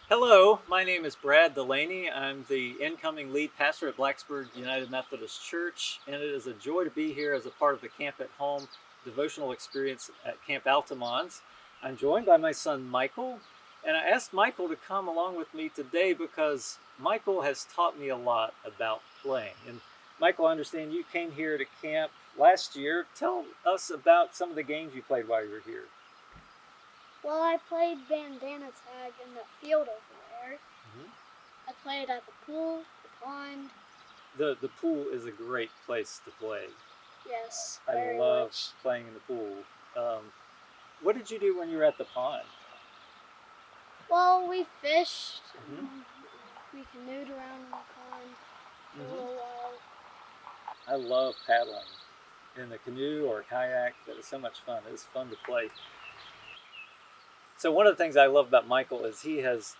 Hello, my name is Brad Dulaney. I'm the incoming lead pastor at Blacksburg United Methodist Church, and it is a joy to be here as a part of the Camp at Home devotional experience at Camp Altamont. I'm joined by my son Michael, and I asked Michael to come along with me today because Michael has taught me a lot about playing. And Michael, I understand you came here to camp last year. Tell us about some of the games you played while you were here. Well, I played bandana tag in the field over there. Mm-hmm. I played at the pool, the pond. The pool is a great place to play. Yes, I very love much. playing in the pool. What did you do when you were at the pond? Well, we fished Mm-hmm. and we canoed around in the pond for a Mm-hmm. little while. I love paddling in a canoe or a kayak. That is so much fun. It is fun to play. So one of the things I love about Michael is he has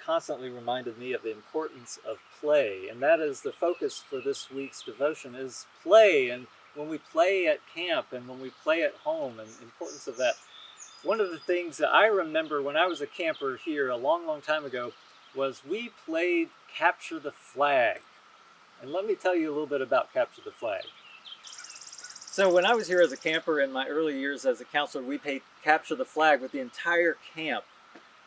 constantly reminded me of the importance of play, and that is the focus for this week's devotion is play. And when we play at camp and when we play at home, and the importance of that. One of the things that I remember when I was a camper here a long, long time ago was we played Capture the Flag. And let me tell you a little bit about Capture the Flag. So when I was here as a camper in my early years as a counselor, we played Capture the Flag with the entire camp.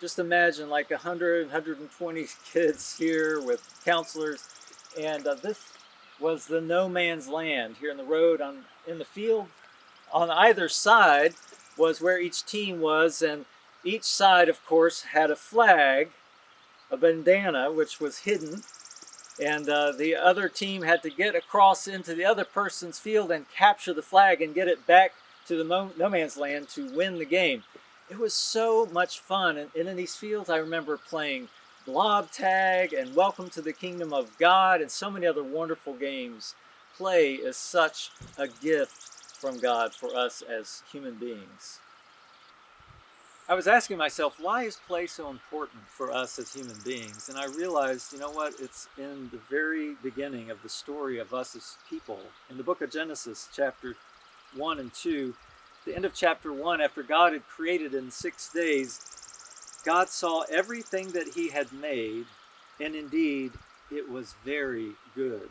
Just imagine like 100, 120 kids here with counselors. And this was the no man's land here in the road in the field. On either side was where each team was, and each side, of course, had a flag, a bandana, which was hidden, and the other team had to get across into the other person's field and capture the flag and get it back to the no man's land to win the game. It was so much fun, and in these fields, I remember playing blob tag and Welcome to the Kingdom of God and so many other wonderful games. Play is such a gift from God for us as human beings. I was asking myself, why is play so important for us as human beings? And I realized, you know what? It's in the very beginning of the story of us as people. In the book of Genesis, chapter 1 and 2, the end of chapter 1, after God had created in 6 days, God saw everything that he had made, and indeed, it was very good.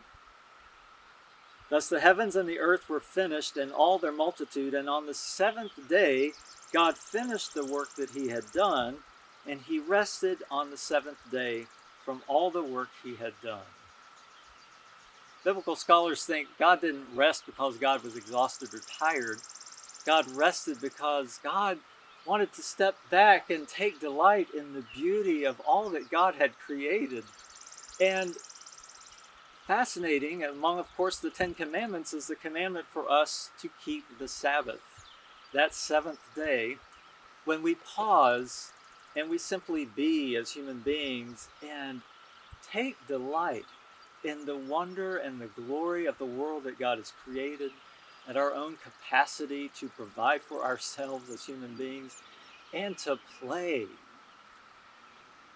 Thus the heavens and the earth were finished, and all their multitude. And on the seventh day, God finished the work that he had done, and he rested on the seventh day from all the work he had done. Biblical scholars think God didn't rest because God was exhausted or tired. God rested because God wanted to step back and take delight in the beauty of all that God had created. And fascinating, among, of course, the Ten Commandments, is the commandment for us to keep the Sabbath, that seventh day, when we pause and we simply be as human beings and take delight in the wonder and the glory of the world that God has created, and our own capacity to provide for ourselves as human beings, and to play.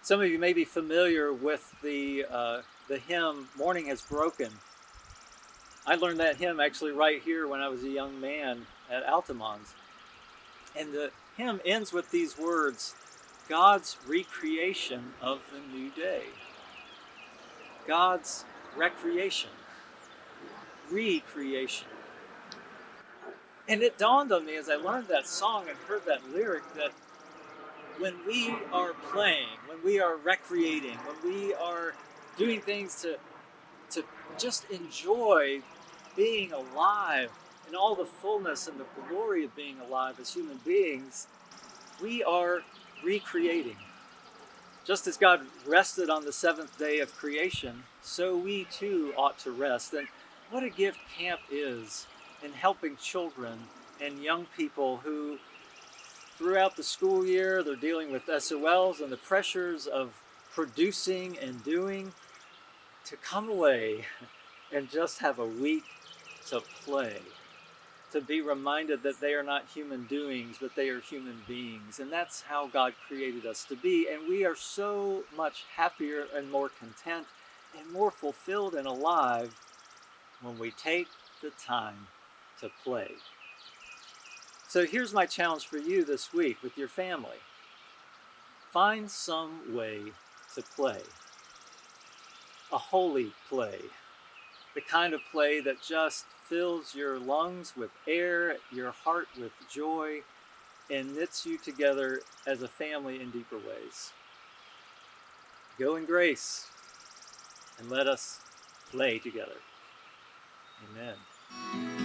Some of you may be familiar with the hymn "Morning Has Broken." I learned that hymn actually right here when I was a young man at Altamont. And the hymn ends with these words, God's recreation of the new day. God's recreation, recreation. And it dawned on me as I learned that song and heard that lyric that when we are playing, when we are recreating, when we are doing things to just enjoy being alive in all the fullness and the glory of being alive as human beings, we are recreating. Just as God rested on the seventh day of creation, so we too ought to rest. And what a gift camp is in helping children and young people who, throughout the school year, they're dealing with SOLs and the pressures of producing and doing, to come away and just have a week to play, to be reminded that they are not human doings, but they are human beings. And that's how God created us to be. And we are so much happier and more content and more fulfilled and alive when we take the time to play. So here's my challenge for you this week with your family. Find some way to play, a holy play, the kind of play that just fills your lungs with air, your heart with joy, and knits you together as a family in deeper ways. Go in grace and let us play together. Amen.